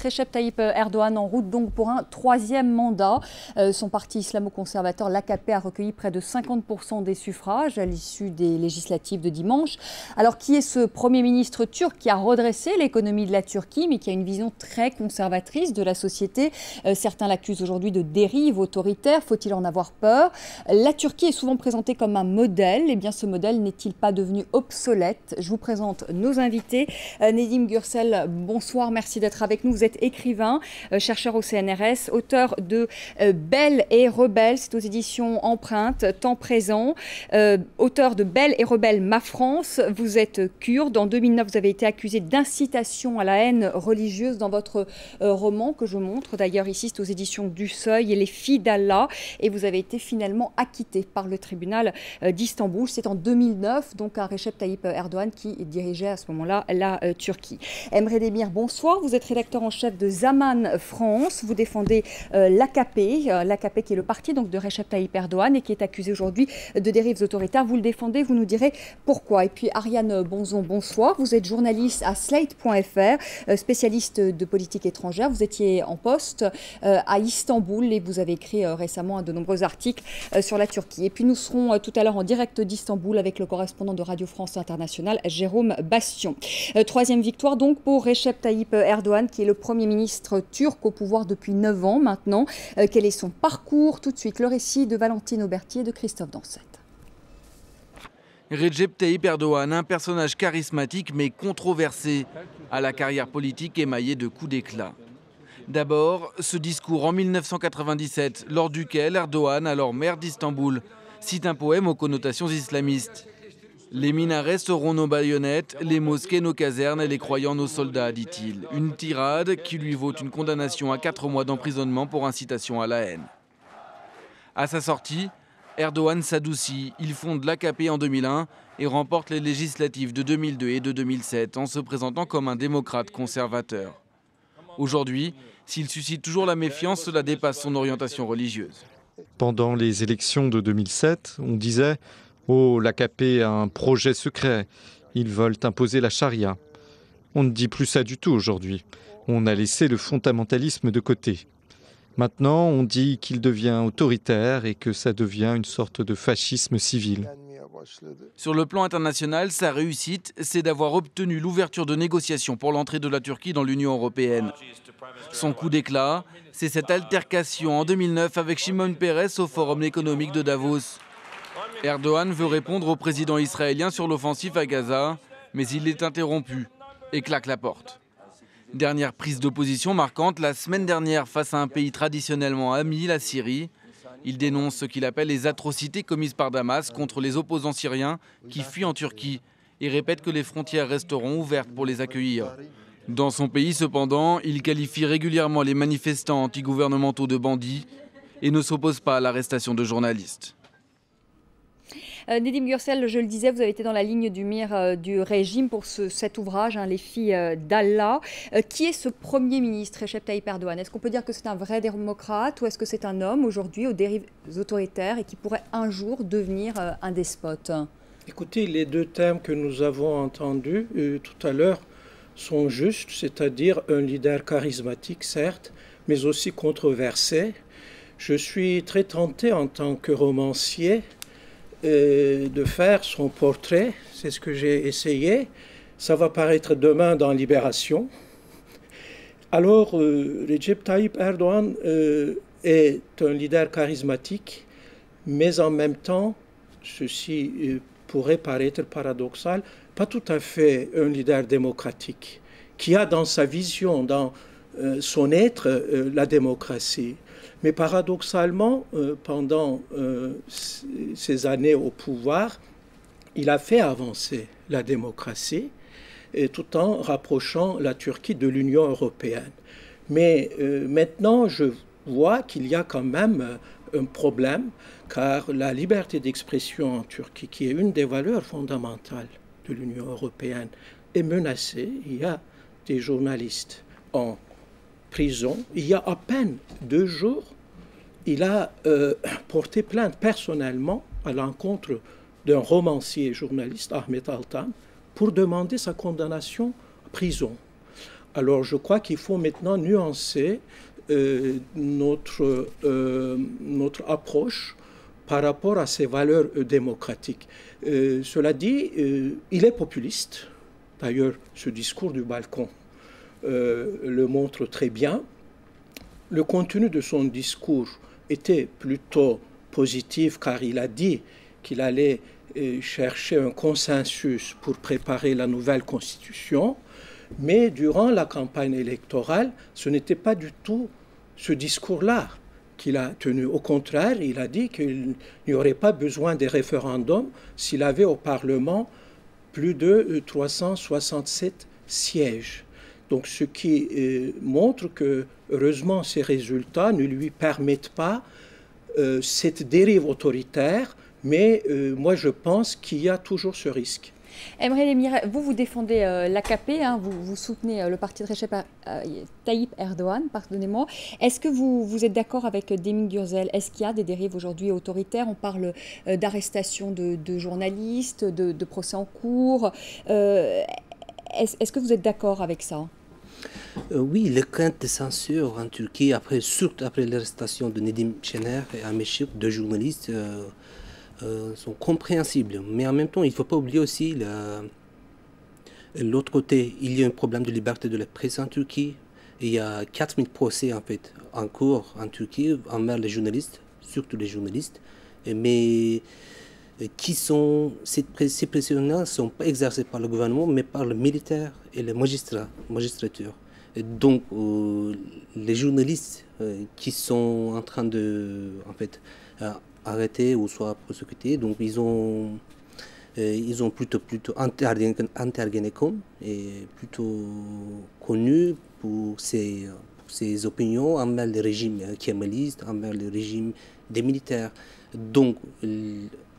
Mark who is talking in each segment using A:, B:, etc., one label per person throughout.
A: Recep Tayyip Erdogan en route donc pour un troisième mandat. Son parti islamo-conservateur, l'AKP, a recueilli près de 50% des suffrages à l'issue des législatives de dimanche. Alors qui est ce Premier ministre turc qui a redressé l'économie de la Turquie mais qui a une vision très conservatrice de la société? Certains l'accusent aujourd'hui de dérive autoritaire. Faut-il en avoir peur? La Turquie est souvent présentée comme un modèle. Eh bien ce modèle n'est-il pas devenu obsolète? Je vous présente nos invités. Nedim Gürsel, bonsoir, merci d'être avec nous. Vous êtes écrivain, chercheur au CNRS, auteur de Belle et Rebelle, c'est aux éditions Empreinte, Temps présent, auteur de Belle et Rebelle, Ma France. Vous êtes kurde. En 2009, vous avez été accusé d'incitation à la haine religieuse dans votre roman, que je montre d'ailleurs ici, c'est aux éditions du Seuil, et Les filles d'Allah. Et vous avez été finalement acquitté par le tribunal d'Istanbul. C'est en 2009, donc un Recep Tayyip Erdogan qui dirigeait à ce moment-là la Turquie. Emre Demir, bonsoir. Vous êtes rédacteur en chef de Zaman France. Vous défendez l'AKP qui est le parti donc de Recep Tayyip Erdogan et qui est accusé aujourd'hui de dérives autoritaires. Vous le défendez, vous nous direz pourquoi. Et puis Ariane Bonzon, bonsoir. Vous êtes journaliste à Slate.fr, spécialiste de politique étrangère. Vous étiez en poste à Istanbul et vous avez écrit récemment de nombreux articles sur la Turquie. Et puis nous serons tout à l'heure en direct d'Istanbul avec le correspondant de Radio France Internationale, Jérôme Bastion. Troisième victoire donc pour Recep Tayyip Erdogan, qui est le Premier ministre turc au pouvoir depuis 9 ans maintenant. Quel est son parcours? Tout de suite, le récit de Valentine Aubertier et de Christophe Dansette.
B: Recep Tayyip Erdogan, un personnage charismatique mais controversé, à la carrière politique émaillée de coups d'éclat. D'abord, ce discours en 1997, lors duquel Erdogan, alors maire d'Istanbul, cite un poème aux connotations islamistes. Les minarets seront nos baïonnettes, les mosquées nos casernes et les croyants nos soldats, dit-il. Une tirade qui lui vaut une condamnation à 4 mois d'emprisonnement pour incitation à la haine. À sa sortie, Erdogan s'adoucit. Il fonde l'AKP en 2001 et remporte les législatives de 2002 et de 2007 en se présentant comme un démocrate conservateur. Aujourd'hui, s'il suscite toujours la méfiance, cela dépasse son orientation religieuse.
C: Pendant les élections de 2007, on disait « Oh, l'AKP a un projet secret, ils veulent imposer la charia ». On ne dit plus ça du tout aujourd'hui. On a laissé le fondamentalisme de côté. Maintenant, on dit qu'il devient autoritaire et que ça devient une sorte de fascisme civil.
B: Sur le plan international, sa réussite, c'est d'avoir obtenu l'ouverture de négociations pour l'entrée de la Turquie dans l'Union européenne. Son coup d'éclat, c'est cette altercation en 2009 avec Shimon Peres au Forum économique de Davos. Erdogan veut répondre au président israélien sur l'offensive à Gaza, mais il est interrompu et claque la porte. Dernière prise d'opposition marquante la semaine dernière face à un pays traditionnellement ami, la Syrie. Il dénonce ce qu'il appelle les atrocités commises par Damas contre les opposants syriens qui fuient en Turquie et répète que les frontières resteront ouvertes pour les accueillir. Dans son pays, cependant, il qualifie régulièrement les manifestants antigouvernementaux de bandits et ne s'oppose pas à l'arrestation de journalistes.
A: Nedim Gürsel, je le disais, vous avez été dans la ligne du mire du régime pour cet ouvrage, Les filles d'Allah. Qui est ce Premier ministre, Recep Tayyip Erdogan? Est-ce qu'on peut dire que c'est un vrai démocrate ou est-ce que c'est un homme aujourd'hui aux dérives autoritaires et qui pourrait un jour devenir un despote?
D: Écoutez, les deux thèmes que nous avons entendus tout à l'heure sont justes, c'est-à-dire un leader charismatique, certes, mais aussi controversé. Je suis très tenté en tant que romancier de faire son portrait, c'est ce que j'ai essayé. Ça va paraître demain dans Libération. Alors, Recep Tayyip Erdogan est un leader charismatique, mais en même temps, ceci pourrait paraître paradoxal, pas tout à fait un leader démocratique, qui a dans sa vision, dans son être, la démocratie. Mais paradoxalement, pendant ces années au pouvoir, il a fait avancer la démocratie, tout en rapprochant la Turquie de l'Union européenne. Mais maintenant, je vois qu'il y a quand même un problème, car la liberté d'expression en Turquie, qui est une des valeurs fondamentales de l'Union européenne, est menacée. Il y a des journalistes en prison. Il y a à peine 2 jours, il a porté plainte personnellement à l'encontre d'un romancier et journaliste, Ahmet Altan, pour demander sa condamnation à prison. Alors je crois qu'il faut maintenant nuancer notre approche par rapport à ces valeurs démocratiques. Cela dit, il est populiste. D'ailleurs, ce discours du balcon le montre très bien. Le contenu de son discours était plutôt positif car il a dit qu'il allait chercher un consensus pour préparer la nouvelle constitution. Mais durant la campagne électorale, ce n'était pas du tout ce discours-là qu'il a tenu. Au contraire, il a dit qu'il n'y aurait pas besoin des référendums s'il avait au Parlement plus de 367 sièges. Donc, ce qui montre que, heureusement, ces résultats ne lui permettent pas cette dérive autoritaire, mais moi, je pense qu'il y a toujours ce risque.
A: Emre Demir, vous défendez l'AKP, hein, vous soutenez le parti de Recep Tayyip Erdogan, pardonnez-moi. Est-ce que vous êtes d'accord avec Demin Gürsel? Est-ce qu'il y a des dérives aujourd'hui autoritaires? On parle d'arrestation de journalistes, de procès en cours. Est-ce que vous êtes d'accord avec ça?
E: Oui, les craintes de censure en Turquie, surtout après l'arrestation de Nedim Şener et Ahmet Şık, deux journalistes, sont compréhensibles. Mais en même temps, il ne faut pas oublier aussi l'autre côté. Il y a un problème de liberté de la presse en Turquie. Il y a 4000 procès en fait en cours en Turquie envers les journalistes, surtout les journalistes. Mais ces pressions-là ne sont pas exercées par le gouvernement, mais par le militaire et les magistrature. Et donc, les journalistes qui sont en train de, arrêtés ou soit prosécutés, donc ils ont plutôt Ergenekon est plutôt connu pour ses opinions envers le régime kémaliste, envers le régime des militaires. Donc,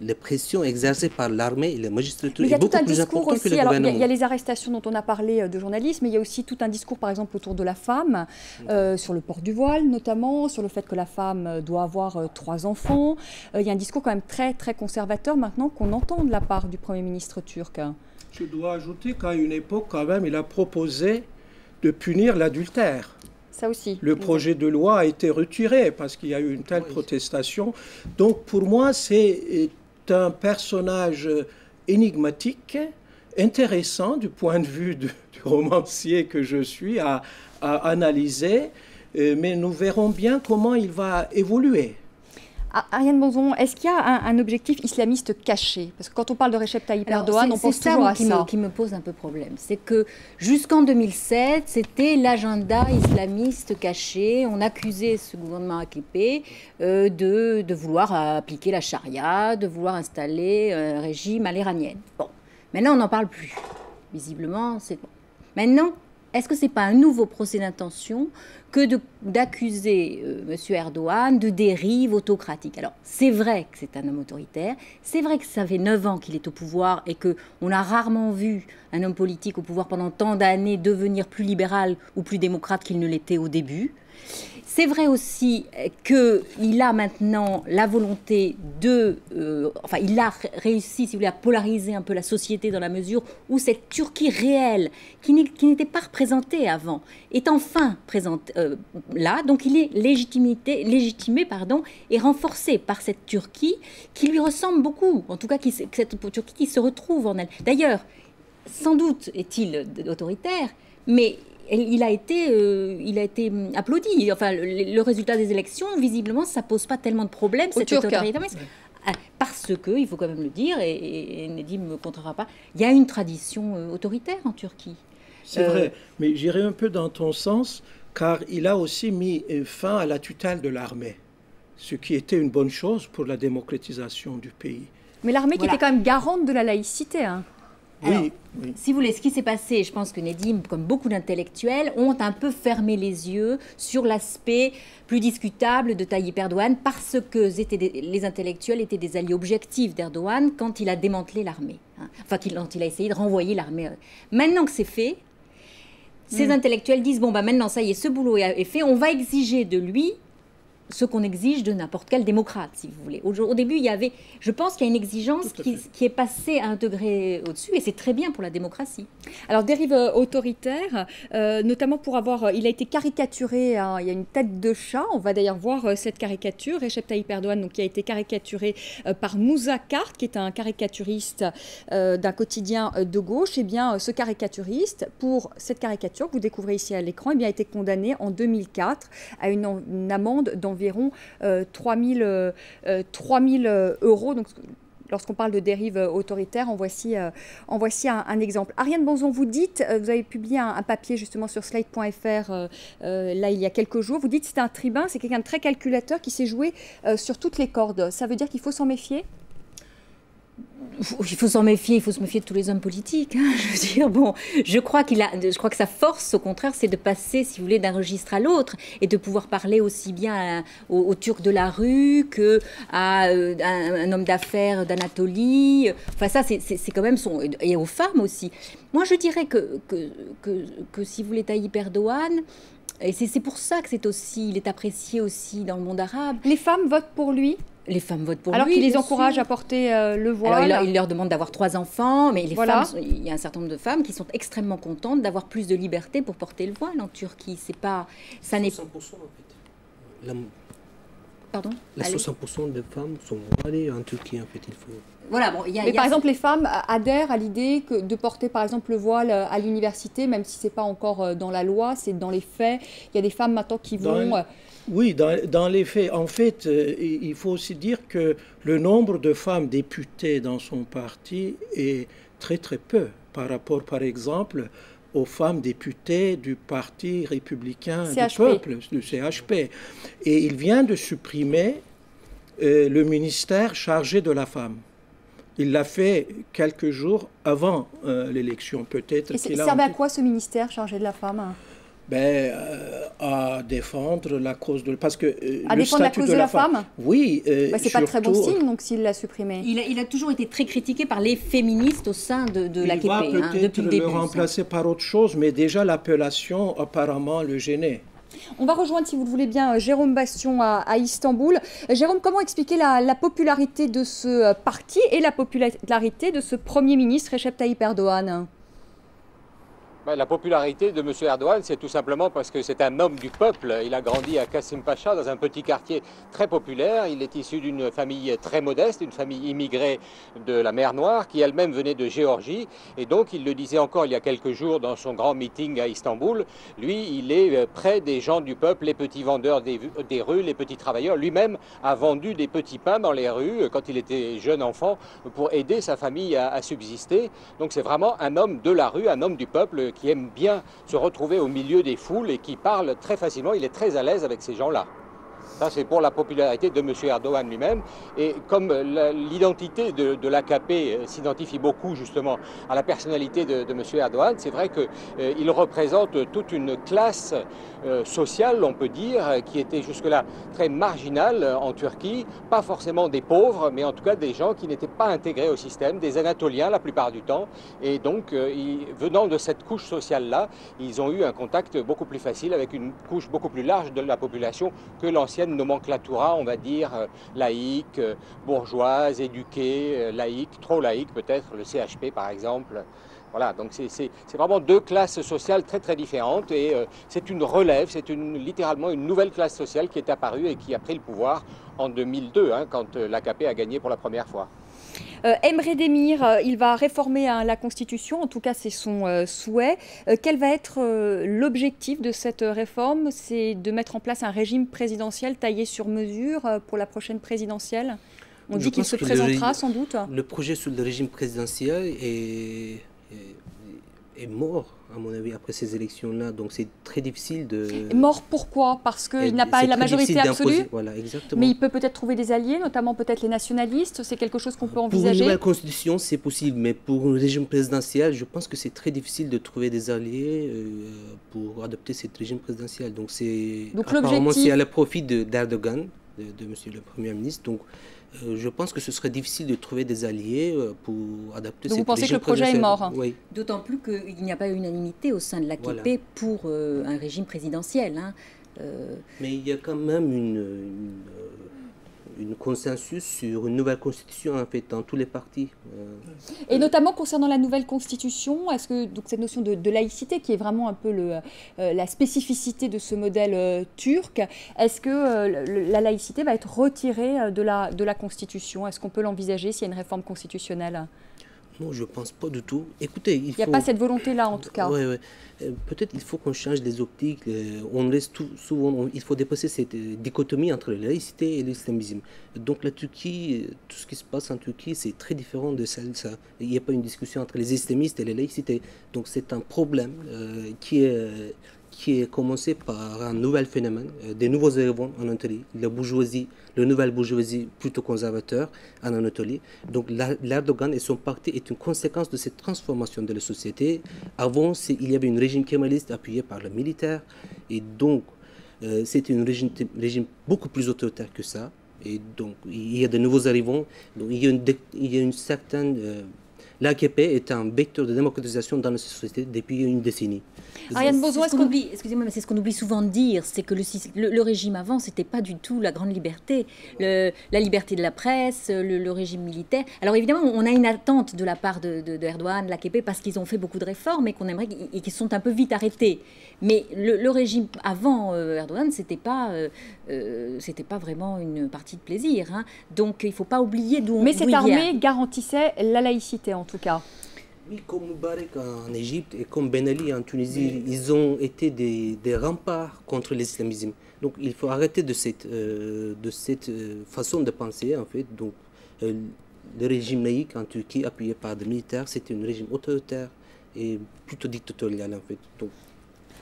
E: les pressions exercées par l'armée et la magistrature est beaucoup plus importante que le gouvernement.
A: Il y a les arrestations dont on a parlé de journalistes, mais il y a aussi tout un discours, par exemple, autour de la femme, sur le port du voile notamment, sur le fait que la femme doit avoir 3 enfants. Il y a un discours quand même très, très conservateur maintenant qu'on entend de la part du Premier ministre turc.
D: Je dois ajouter qu'à une époque, quand même, il a proposé de punir l'adultère.
A: Ça aussi.
D: Le projet de loi a été retiré parce qu'il y a eu une telle protestation. Donc pour moi, c'est un personnage énigmatique, intéressant du point de vue du romancier que je suis à analyser, mais nous verrons bien comment il va évoluer.
A: Ariane Bonzon, est-ce qu'il y a un objectif islamiste caché? Parce que quand on parle de Recep Tayyip Erdogan, on pense toujours à ça.
F: C'est ça qui me pose un peu problème. C'est que jusqu'en 2007, c'était l'agenda islamiste caché. On accusait ce gouvernement AKP de vouloir appliquer la charia, de vouloir installer un régime à l'iranienne. Bon, maintenant on n'en parle plus. Visiblement, c'est bon. Maintenant, est-ce que ce n'est pas un nouveau procès d'intention que d'accuser M. Erdogan de dérive autocratique? Alors, c'est vrai que c'est un homme autoritaire, c'est vrai que ça fait 9 ans qu'il est au pouvoir et qu'on a rarement vu un homme politique au pouvoir pendant tant d'années devenir plus libéral ou plus démocrate qu'il ne l'était au début. C'est vrai aussi qu'il a maintenant la volonté de... il a réussi, si vous voulez, à polariser un peu la société dans la mesure où cette Turquie réelle, qui n'était pas représentée avant, est enfin présente là. Donc il est légitimé et renforcé par cette Turquie qui lui ressemble beaucoup. En tout cas, cette Turquie qui se retrouve en elle. D'ailleurs, sans doute est-il autoritaire, mais... Il a été applaudi. Enfin, le résultat des élections, visiblement, ça pose pas tellement de problèmes. Cet autoritarisme, parce que, il faut quand même le dire, et Nedim ne me contrera pas, il y a une tradition autoritaire en Turquie.
D: C'est vrai, mais j'irai un peu dans ton sens, car il a aussi mis fin à la tutelle de l'armée, ce qui était une bonne chose pour la démocratisation du pays.
A: Mais l'armée qui était quand même garante de la laïcité, hein.
F: Alors, si vous voulez, ce qui s'est passé, je pense que Nedim, comme beaucoup d'intellectuels, ont un peu fermé les yeux sur l'aspect plus discutable de Tayyip Erdogan parce que les intellectuels étaient des alliés objectifs d'Erdogan quand il a démantelé l'armée. Enfin, quand il a essayé de renvoyer l'armée. Maintenant que c'est fait, ces intellectuels disent, bon, bah, maintenant, ça y est, ce boulot est fait, on va exiger de lui ce qu'on exige de n'importe quel démocrate, si vous voulez. Au début, je pense qu'il y a une exigence qui est passée à un degré au-dessus, et c'est très bien pour la démocratie.
A: Alors, dérive autoritaire, notamment il a été caricaturé, hein, il y a une tête de chat, on va d'ailleurs voir cette caricature, Recep Tayyip Erdogan, donc, qui a été caricaturé par Mousa Kart, qui est un caricaturiste d'un quotidien de gauche. Eh bien, ce caricaturiste, pour cette caricature que vous découvrez ici à l'écran, eh bien, a été condamné en 2004 à une amende d'environ 3 000 euros. Donc, lorsqu'on parle de dérive autoritaire, en voici un exemple. Ariane Banzon, vous avez publié un papier justement sur Slate.fr là il y a quelques jours. Vous dites que c'est un tribun, c'est quelqu'un de très calculateur qui s'est joué sur toutes les cordes. Ça veut dire qu'il faut s'en méfier ?
F: Il faut s'en méfier, il faut se méfier de tous les hommes politiques. Hein, je veux dire, bon, je crois que sa force, au contraire, c'est de passer, si vous voulez, d'un registre à l'autre et de pouvoir parler aussi bien aux Turcs de la rue qu'à un homme d'affaires d'Anatolie. Enfin, ça, c'est quand même et aux femmes aussi. Moi, je dirais que si vous voulez, Tayyip Erdogan, et c'est pour ça que il est apprécié aussi dans le monde arabe.
A: Les femmes votent pour lui ?
F: Les femmes votent pour
A: alors
F: lui.
A: Alors qu'il les encourage à porter le voile.
F: Alors il leur demande d'avoir 3 enfants, mais les femmes, il y a un certain nombre de femmes qui sont extrêmement contentes d'avoir plus de liberté pour porter le voile en Turquie. C'est pas, ça n'est
E: 60% en fait.
F: Pardon.
E: 60% des femmes sont voilées en Turquie en fait. Il faut.
F: Voilà, bon,
A: mais par exemple, les femmes adhèrent à l'idée de porter par exemple le voile à l'université, même si c'est pas encore dans la loi, c'est dans les faits. Il y a des femmes maintenant qui vont.
D: Oui, dans les faits. En fait, il faut aussi dire que le nombre de femmes députées dans son parti est très très peu par rapport, par exemple, aux femmes députées du Parti républicain du peuple, du CHP. Et il vient de supprimer le ministère chargé de la femme. Il l'a fait quelques jours avant l'élection, peut-être.
A: Et ça servait à quoi ce ministère chargé de la femme ?
D: À défendre la cause de... Parce que
A: à défendre la cause de la femme.
D: Oui.
A: C'est pas très bon signe, donc, s'il l'a supprimé.
F: Il a toujours été très critiqué par les féministes au sein de l'AKP.
D: Il va peut-être le remplacer par autre chose, mais déjà l'appellation apparemment le gênait.
A: On va rejoindre, si vous le voulez bien, Jérôme Bastion à Istanbul. Jérôme, comment expliquer la popularité de ce parti et la popularité de ce Premier ministre Recep Tayyip Erdogan ?
G: La popularité de M. Erdogan, c'est tout simplement parce que c'est un homme du peuple. Il a grandi à Kasım Paşa, dans un petit quartier très populaire. Il est issu d'une famille très modeste, une famille immigrée de la mer Noire, qui elle-même venait de Géorgie. Et donc, il le disait encore il y a quelques jours dans son grand meeting à Istanbul, lui, il est près des gens du peuple, les petits vendeurs des rues, les petits travailleurs. Lui-même a vendu des petits pains dans les rues quand il était jeune enfant pour aider sa famille à subsister. Donc, c'est vraiment un homme de la rue, un homme du peuple qui aime bien se retrouver au milieu des foules et qui parle très facilement. Il est très à l'aise avec ces gens-là. Ça, c'est pour la popularité de M. Erdogan lui-même. Et comme l'identité de l'AKP s'identifie beaucoup justement à la personnalité de M. Erdogan, c'est vrai qu'il représente toute une classe sociale, on peut dire, qui était jusque-là très marginale en Turquie. Pas forcément des pauvres, mais en tout cas des gens qui n'étaient pas intégrés au système, des Anatoliens la plupart du temps. Et donc, venant de cette couche sociale-là, ils ont eu un contact beaucoup plus facile avec une couche beaucoup plus large de la population que l'ancienne nomenclatura, on va dire, laïque, bourgeoise, éduquée, laïque, trop laïque peut-être, le CHP par exemple. Voilà, donc c'est vraiment 2 classes sociales très très différentes et c'est une relève, c'est littéralement une nouvelle classe sociale qui est apparue et qui a pris le pouvoir en 2002, quand l'AKP a gagné pour la première fois.
A: Emre Demir, il va réformer la Constitution, en tout cas c'est son souhait. Quel va être l'objectif de cette réforme? C'est de mettre en place un régime présidentiel taillé sur mesure pour la prochaine présidentielle. On dit qu'il se présentera sans doute.
E: Le projet sur le régime présidentiel est mort, à mon avis, après ces élections-là. Donc c'est très difficile de...
A: Mort pourquoi? Parce qu'il n'a pas la majorité absolue.
E: Voilà, exactement.
A: Mais il peut peut-être trouver des alliés, notamment peut-être les nationalistes. C'est quelque chose qu'on peut envisager.
E: Pour une nouvelle constitution, c'est possible. Mais pour un régime présidentiel, je pense que c'est très difficile de trouver des alliés pour adopter ce régime présidentiel. Donc apparemment, c'est à la profit d'Erdogan. de Monsieur le Premier ministre. Donc, je pense que ce serait difficile de trouver des alliés pour adapter
A: Donc
E: cette
A: vous pensez que le projet est mort?
E: Oui.
F: D'autant plus qu'il n'y a pas unanimité au sein de l'AKP
E: Voilà.
F: pour un régime présidentiel. Hein.
E: Mais il y a quand même une consensus sur une nouvelle constitution en fait dans tous les partis.
A: Et notamment concernant la nouvelle constitution, est-ce que donc, cette notion de laïcité qui est vraiment un peu la spécificité de ce modèle turc, est-ce que la laïcité va être retirée de la constitution? Est-ce qu'on peut l'envisager s'il y a une réforme constitutionnelle?
E: Non, je ne pense pas du tout. Écoutez,
A: il n'y a pas cette volonté-là en tout cas.
E: Oui, oui. Peut-être il faut qu'on change les optiques. On reste souvent, il faut dépasser cette dichotomie entre la laïcité et l'islamisme. Donc la Turquie, tout ce qui se passe en Turquie, c'est très différent de ça. Il n'y a pas une discussion entre les islamistes et la laïcité. Donc c'est un problème qui est commencé par un nouvel phénomène, des nouveaux arrivants en Anatolie, la bourgeoisie, la nouvelle bourgeoisie plutôt conservateur en Anatolie. Donc l'Erdogan et son parti est une conséquence de cette transformation de la société. Avant, il y avait un régime kémaliste appuyé par le militaire, et donc c'était un régime beaucoup plus autoritaire que ça. Et donc il y a de nouveaux arrivants, donc il y a une certaine... L'AKP est un vecteur de démocratisation dans la société depuis une décennie.
F: Ariane Bozo, excusez-moi, mais c'est ce qu'on oublie souvent de dire, c'est que le régime avant, c'était pas du tout la grande liberté, la liberté de la presse, le régime militaire. Alors évidemment, on a une attente de la part de Erdogan, de l'AKP, parce qu'ils ont fait beaucoup de réformes et qu'on aimerait et qui sont un peu vite arrêtés. Mais le régime avant Erdogan, c'était pas vraiment une partie de plaisir. Hein. Donc il faut pas oublier d'où on vient.
A: Mais cette armée garantissait la laïcité en tout cas.
E: Oui, comme Moubarak en Égypte et comme Ben Ali en Tunisie, ils ont été des remparts contre l'islamisme. Donc il faut arrêter de cette façon de penser en fait. Donc le régime laïque en Turquie appuyé par des militaires, c'était un régime autoritaire et plutôt dictatorial en fait. Donc,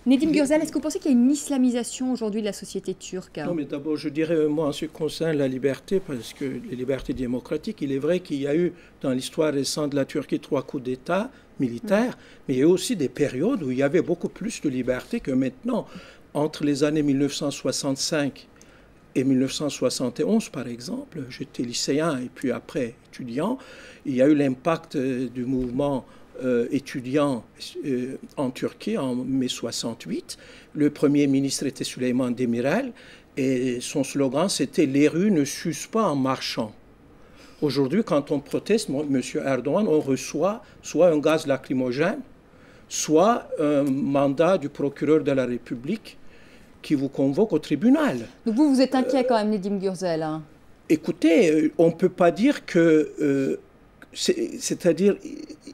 A: Nedim Gürsel, est-ce que vous pensez qu'il y a une islamisation aujourd'hui de la société turque?
D: Non, mais d'abord, je dirais, moi, en ce qui concerne la liberté, parce que les libertés démocratiques, il est vrai qu'il y a eu, dans l'histoire récente de la Turquie, 3 coups d'État militaires, mais il y a eu aussi des périodes où il y avait beaucoup plus de liberté que maintenant. Entre les années 1965 et 1971, par exemple, j'étais lycéen et puis après étudiant, il y a eu l'impact du mouvement étudiant en Turquie en mai 68. Le premier ministre était Süleyman Demirel et son slogan c'était « Les rues ne s'usent pas en marchant ». Aujourd'hui, quand on proteste, M. Erdogan, on reçoit soit un gaz lacrymogène, soit un mandat du procureur de la République qui vous convoque au tribunal.
A: Donc vous êtes inquiet quand même, Nedim Gürsel, hein?
D: Écoutez, on ne peut pas dire que... c'est-à-dire,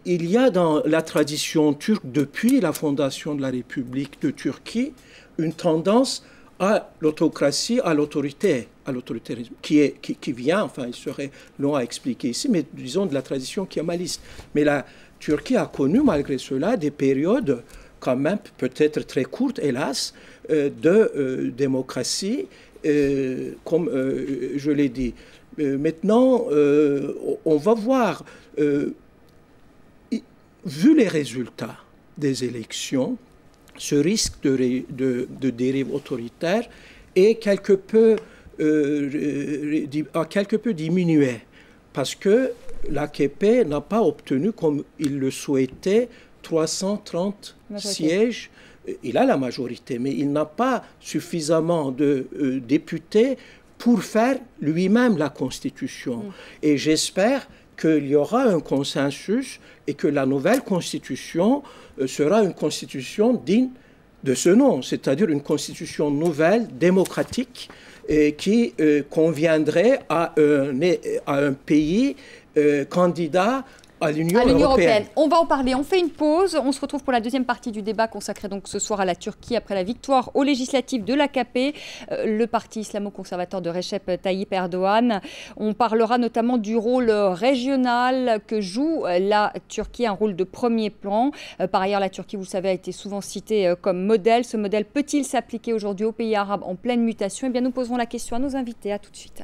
D: il y a dans la tradition turque, depuis la fondation de la République de Turquie, une tendance à l'autocratie, à l'autoritarisme, qui vient, enfin, il serait long à expliquer ici, mais disons de la tradition kémaliste. Mais la Turquie a connu, malgré cela, des périodes, quand même, peut-être très courtes, hélas, de démocratie, comme je l'ai dit. Maintenant, on va voir, vu les résultats des élections, ce risque de dérive autoritaire est quelque peu diminué, parce que l'AKP n'a pas obtenu, comme il le souhaitait, 330 sièges. Il a la majorité, mais il n'a pas suffisamment de députés pour faire lui-même la Constitution. Et j'espère qu'il y aura un consensus et que la nouvelle Constitution sera une Constitution digne de ce nom, c'est-à-dire une Constitution nouvelle, démocratique, qui conviendrait à un pays candidat à l'Union européenne.
A: On va en parler. On fait une pause. On se retrouve pour la deuxième partie du débat consacré donc ce soir à la Turquie après la victoire aux législatives de l'AKP, le parti islamo-conservateur de Recep Tayyip Erdogan. On parlera notamment du rôle régional que joue la Turquie, un rôle de premier plan. Par ailleurs, la Turquie, vous le savez, a été souvent citée comme modèle. Ce modèle peut-il s'appliquer aujourd'hui aux pays arabes en pleine mutation? Eh bien, nous poserons la question à nos invités. À tout de suite.